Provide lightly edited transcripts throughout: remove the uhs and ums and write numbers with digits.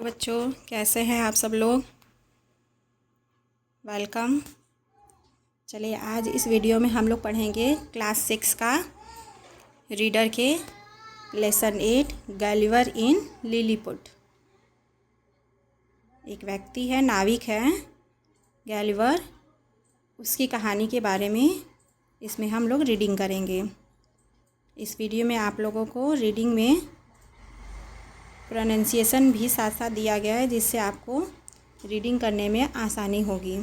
बच्चों, कैसे हैं आप सब लोग। वेलकम। चलिए, आज इस वीडियो में हम लोग पढ़ेंगे क्लास 6 का रीडर के लेसन 8 गलिवर इन लिलीपुट। एक व्यक्ति है, नाविक है गलिवर, उसकी कहानी के बारे में इसमें हम लोग रीडिंग करेंगे। इस वीडियो में आप लोगों को रीडिंग में प्रोनाउंसिएशन भी साथ साथ दिया गया है, जिससे आपको रीडिंग करने में आसानी होगी।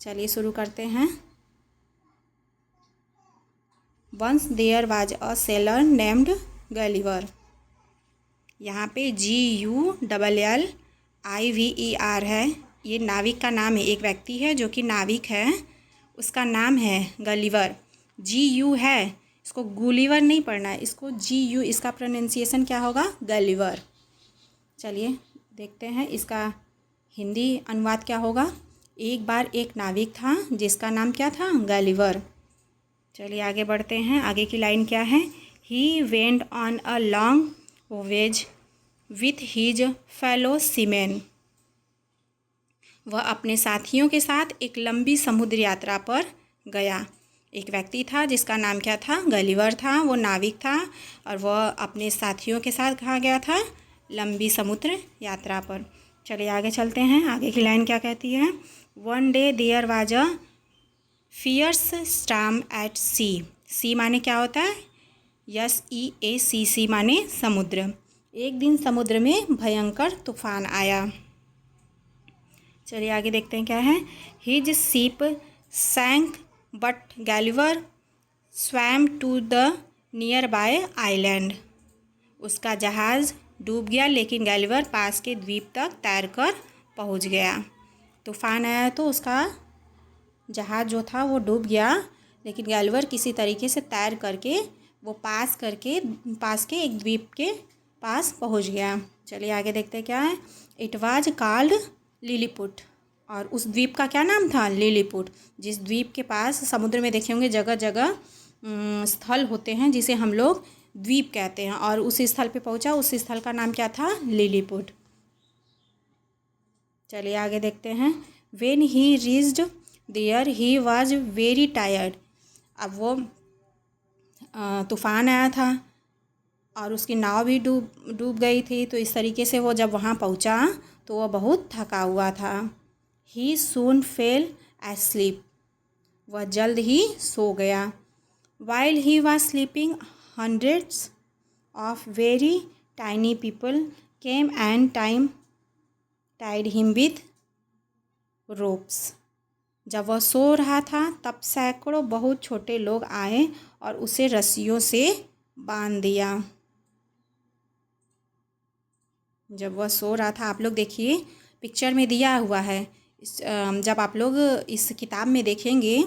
चलिए शुरू करते हैं। Once there was a sailor named Gulliver. यहाँ पे GULLIVER है, ये नाविक का नाम है। एक व्यक्ति है जो कि नाविक है, उसका नाम है गलिवर। GU है, इसको गुलिवर नहीं पढ़ना है, इसको GU, इसका प्रोनाउंसिएशन क्या होगा, गलिवर। चलिए देखते हैं इसका हिंदी अनुवाद क्या होगा। एक बार एक नाविक था जिसका नाम क्या था, गलिवर। चलिए आगे बढ़ते हैं। आगे की लाइन क्या है। He went on a long voyage with his fellow seamen. वह अपने साथियों के साथ एक लंबी समुद्र यात्रा पर गया। एक व्यक्ति था जिसका नाम क्या था, गलिवर था, वो नाविक था और वह अपने साथियों के साथ कहाँ गया था, लंबी समुद्र यात्रा पर। चलिए आगे चलते हैं। आगे की लाइन क्या कहती है। One day there was a fierce storm at sea. Sea माने क्या होता है, SEAC माने समुद्र। एक दिन समुद्र में भयंकर तूफान आया। चलिए आगे देखते हैं क्या है। His ship sank but Gulliver swam to the nearby island. उसका जहाज़ डूब गया, लेकिन गैलिवर पास के द्वीप तक तैरकर पहुंच गया। तूफान आया तो उसका जहाज़ जो था वो डूब गया, लेकिन गैलिवर किसी तरीके से तैर करके वो पास के एक द्वीप के पास पहुंच गया। चलिए आगे देखते हैं क्या है। It was called Lilliput. और उस द्वीप का क्या नाम था, लिलीपुट। जिस द्वीप के पास समुद्र में देखे होंगे जगह जगह स्थल होते हैं जिसे हम लोग द्वीप कहते हैं, और उस स्थल पे पहुंचा, उस स्थल का नाम क्या था, लिलीपुट। चलिए आगे देखते हैं। When he reached there he was very tired. अब वो तूफान आया था और उसकी नाव भी डूब गई थी, तो इस तरीके से वो जब वहाँ पहुँचा तो वह बहुत थका हुआ था। He soon fell asleep. वह जल्द ही सो गया। While he was sleeping hundreds of very tiny people came and tied him with ropes. जब वह सो रहा था तब सैकड़ों बहुत छोटे लोग आए और उसे रस्सियों से बांध दिया। जब वह सो रहा था, आप लोग देखिए पिक्चर में दिया हुआ है, जब आप लोग इस किताब में देखेंगे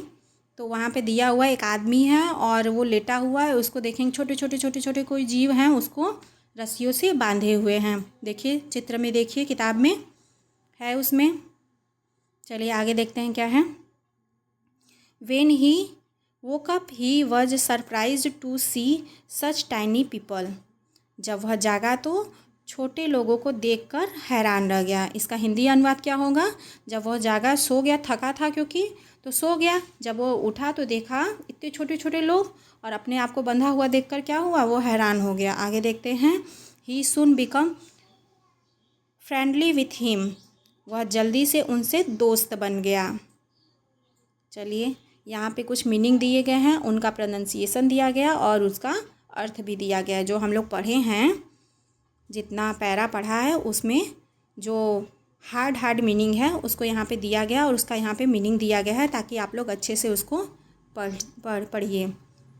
तो वहाँ पे दिया हुआ एक आदमी है और वो लेटा हुआ है, उसको देखेंगे छोटे छोटे कोई जीव हैं, उसको रस्सियों से बांधे हुए हैं। देखिए चित्र में, देखिए किताब में है उसमें। चलिए आगे देखते हैं क्या है। When he woke up he was surprised to see such tiny people. जब वह जागा तो छोटे लोगों को देखकर हैरान रह गया। इसका हिंदी अनुवाद क्या होगा। जब वह जागा, सो गया, थका था क्योंकि, तो सो गया। जब वो उठा तो देखा इतने छोटे छोटे लोग और अपने आप को बंधा हुआ देखकर क्या हुआ, वो हैरान हो गया। आगे देखते हैं। ही सून बिकम फ्रेंडली विथ हिम। वह जल्दी से उनसे दोस्त बन गया। चलिए यहाँ पे कुछ मीनिंग दिए गए हैं, उनका प्रोनाउंसिएशन दिया गया और उसका अर्थ भी दिया गया है। जो हम लोग पढ़े हैं, जितना पैरा पढ़ा है उसमें जो हार्ड मीनिंग है उसको यहाँ पे दिया गया और उसका यहाँ पे मीनिंग दिया गया है, ताकि आप लोग अच्छे से उसको पढ़िए।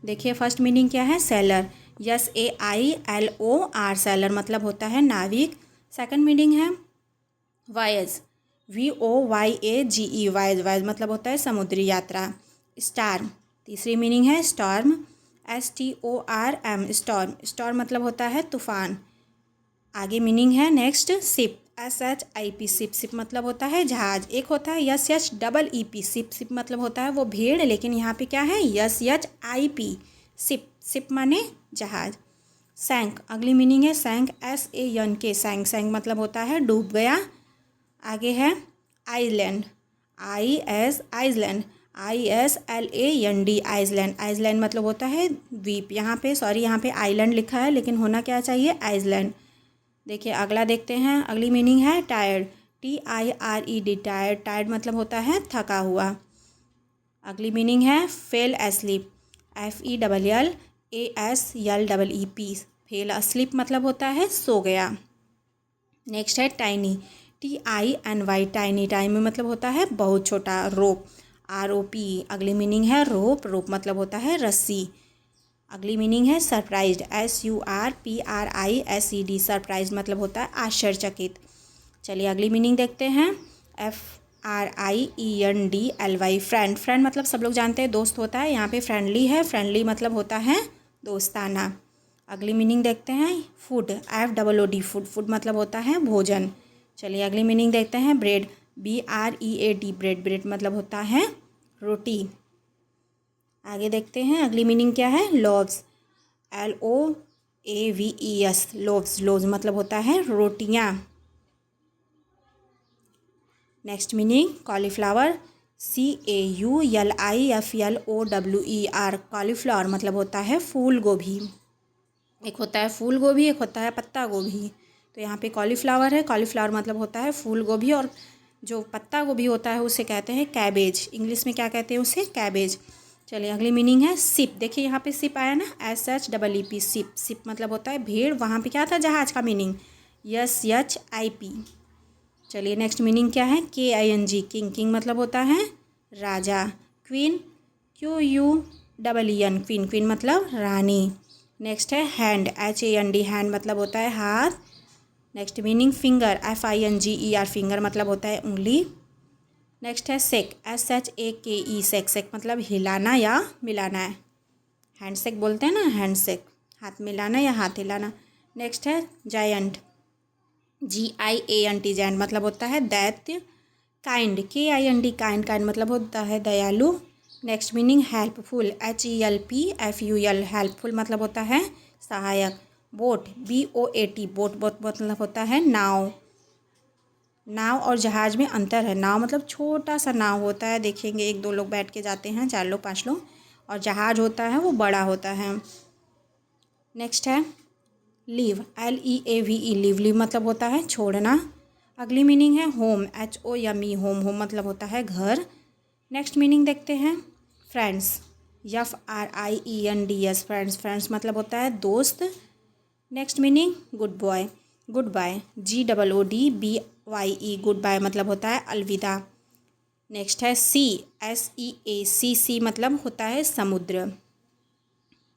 देखिए फर्स्ट मीनिंग क्या है, सेलर, SAILOR, सेलर मतलब होता है नाविक। सेकंड मीनिंग है वॉयज, VOYAGE, वॉयज मतलब होता है समुद्री यात्रा। स्टार्म, तीसरी मीनिंग है स्टॉर्म, STORM, स्टॉर्म मतलब होता है तूफान। आगे मीनिंग है नेक्स्ट शिप, SHIP, शिप मतलब होता है जहाज। एक होता है SHEEP, शिप मतलब होता है वो भेड़, लेकिन यहाँ पे क्या है SHIP, शिप माने जहाज। सैंक, अगली मीनिंग है सैंक, SANK, सैंक, सैंक मतलब होता है डूब गया। आगे है island, Iceland, ISLAND, Iceland, Iceland मतलब होता है द्वीप। यहाँ पे आइलैंड लिखा है लेकिन होना क्या चाहिए आइसलैंड। देखिए अगला देखते हैं, अगली मीनिंग है टायर्ड, TIRED, टायर्ड, टायर्ड मतलब होता है थका हुआ। अगली मीनिंग है fail asleep, FELLASLEEP, fail asleep मतलब होता है सो गया। नेक्स्ट है टाइनी, TINY, टाइनी, टाइनी मतलब होता है बहुत छोटा। रोप, ROP, अगली मीनिंग है रोप, रोप मतलब होता है रस्सी। अगली मीनिंग है सरप्राइज्ड, SURPRISED, सरप्राइज मतलब होता है आश्चर्यचकित। चलिए अगली मीनिंग देखते हैं, FRIENDLY, फ्रेंड, फ्रेंड मतलब सब लोग जानते हैं दोस्त होता है, यहाँ पे फ्रेंडली है, फ्रेंडली मतलब होता है दोस्ताना। अगली मीनिंग देखते हैं फूड, FOOD, फूड, फूड मतलब होता है भोजन। चलिए अगली मीनिंग देखते हैं ब्रेड, BREAD, ब्रेड, ब्रेड मतलब होता है रोटी। आगे देखते हैं अगली मीनिंग क्या है, लोव्स, LOAVES, लोव्स, लोव्स मतलब होता है रोटियां। Next meaning cauliflower, CAULIFLOWER, cauliflower मतलब होता है फूल गोभी। एक होता है फूल गोभी, एक होता है पत्ता गोभी। तो यहाँ पे कॉलीफ्लावर है, कॉलीफ्लावर मतलब होता है फूल गोभी, और जो पत्ता गोभी होता है उसे कहते हैं कैबेज, इंग्लिश में क्या कहते हैं उसे, कैबेज। चलिए अगली मीनिंग है शिप, देखिए यहाँ पे शिप आया ना, SHEEP, शिप, शिप मतलब होता है भेड़, वहाँ पे क्या था जहाज का मीनिंग, SHIP। चलिए नेक्स्ट मीनिंग क्या है, KING, किंग, किंग मतलब होता है राजा। क्वीन, QUEEN, क्वीन, क्वीन मतलब रानी। नेक्स्ट है हैंड, HAND, हैंड मतलब होता है हाथ। Next meaning finger, FINGER, finger मतलब होता है उंगली। नेक्स्ट है सेक, SHAKE, सेक, सेक मतलब हिलाना या मिलाना है, हैंड शेक बोलते हैं ना, हैंड शेक, हाथ मिलाना या हाथ हिलाना। नेक्स्ट है जायंट, GIANT, जायंट मतलब होता है दैत्य। काइंड, KIND, काइंड, काइंड मतलब होता है दयालु। Next meaning helpful, HELPFUL, helpful मतलब होता है सहायक। बोट, BOAT, बोट, बोट मतलब होता है नाव। नाव और जहाज में अंतर है, नाव मतलब छोटा सा नाव होता है, देखेंगे एक दो लोग बैठ के जाते हैं, 4 लोग 5 लोग, और जहाज होता है वो बड़ा होता है। नेक्स्ट है लीव, LEAVE, लीव, लीव मतलब होता है छोड़ना। अगली मीनिंग है होम, HOME, होम, होम मतलब होता है घर। नेक्स्ट मीनिंग देखते हैं फ्रेंड्स, FRIENDS, फ्रेंड्स, फ्रेंड्स मतलब होता है दोस्त। Next meaning good boy, goodbye, GOODBYE, goodbye मतलब होता है अलविदा। नेक्स्ट है SEA, मतलब होता है समुद्र।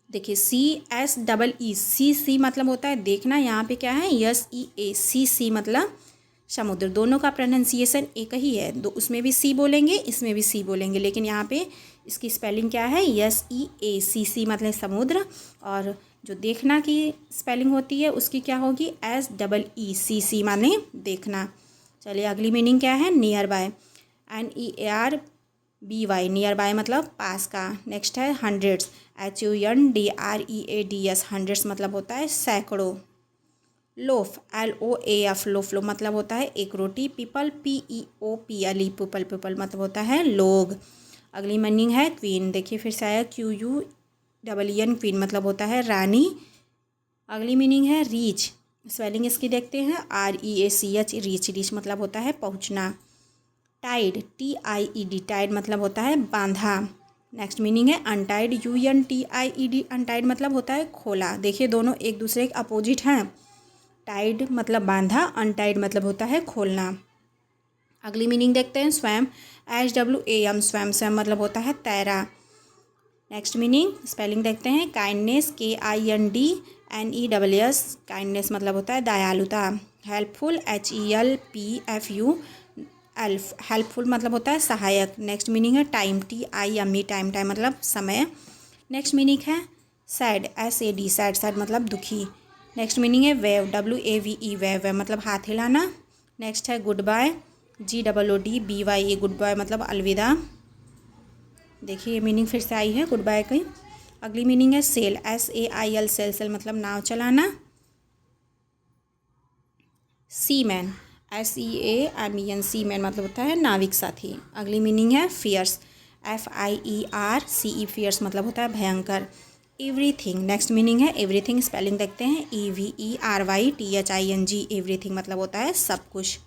देखिए CSEE, मतलब होता है देखना, यहाँ पे क्या है SEACC मतलब समुद्र। दोनों का प्रोनाउंसिएशन एक ही है, दो उसमें भी सी बोलेंगे, इसमें भी सी बोलेंगे, लेकिन यहाँ पे इसकी स्पेलिंग क्या है SEACC मतलब समुद्र, और जो देखना की स्पेलिंग होती है उसकी क्या होगी SEECC माने देखना। चलिए अगली मीनिंग क्या है near by, NEARBY, near by मतलब पास का। नेक्स्ट है हंड्रेड्स, HUNDREADS, हंड्रेड्स मतलब होता है सैकड़ों। लोफ, LOAF, लोफ, लो मतलब होता है एक रोटी। पीपल, PEOPLE, पीपल, पीपल मतलब होता है लोग। अगली मीनिंग है क्वीन, देखिए फिर से आया QUEEN, क्वीन मतलब होता है रानी। अगली मीनिंग है रीच, स्पेलिंग इसकी देखते हैं REACH, रीच, रीच मतलब होता है पहुँचना। टाइड, TIED, टाइड मतलब होता है बांधा। नेक्स्ट मीनिंग है अनटाइड, UNTIED, अनटाइड मतलब होता है खोला। देखिए दोनों एक दूसरे के अपोजिट हैं, टाइड मतलब बांधा, अनटाइड मतलब होता है खोलना। अगली मीनिंग देखते हैं स्वयं, SWAM, स्वयं, स्वयं मतलब होता है तैरा। नेक्स्ट मीनिंग स्पेलिंग देखते हैं काइंडनेस, KINDNESS, काइंडनेस मतलब होता है दयालुता। हेल्पफुल, HELPFUL, हेल्पफुल मतलब होता है सहायक। नेक्स्ट मीनिंग है टाइम, TIME, टाइम, टाइम मतलब समय। नेक्स्ट मीनिंग है सैड, SAD, सैड, सैड मतलब दुखी। नेक्स्ट मीनिंग है वेव, WAVE, वेव, वेव मतलब हाथ हिलाना। नेक्स्ट है goodbye, GOODBYE, goodbye मतलब अलविदा। देखिए ये मीनिंग फिर से आई है गुड बाय की। अगली मीनिंग है सेल, SAIL, सेल, सेल मतलब नाव चलाना। सीमैन, SEAMEN, सीमैन मतलब होता है नाविक साथी। अगली मीनिंग है फियर्स, FIERCE, फियर्स मतलब होता है भयंकर। एवरीथिंग, नेक्स्ट मीनिंग है एवरीथिंग, स्पेलिंग देखते हैं EVERYTHING, एवरीथिंग मतलब होता है सब कुछ।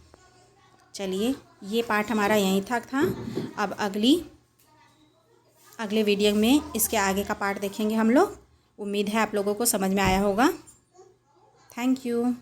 चलिए ये पार्ट हमारा यहीं तक था। अब अगले वीडियो में इसके आगे का पार्ट देखेंगे हम लोग। उम्मीद है आप लोगों को समझ में आया होगा। Thank you.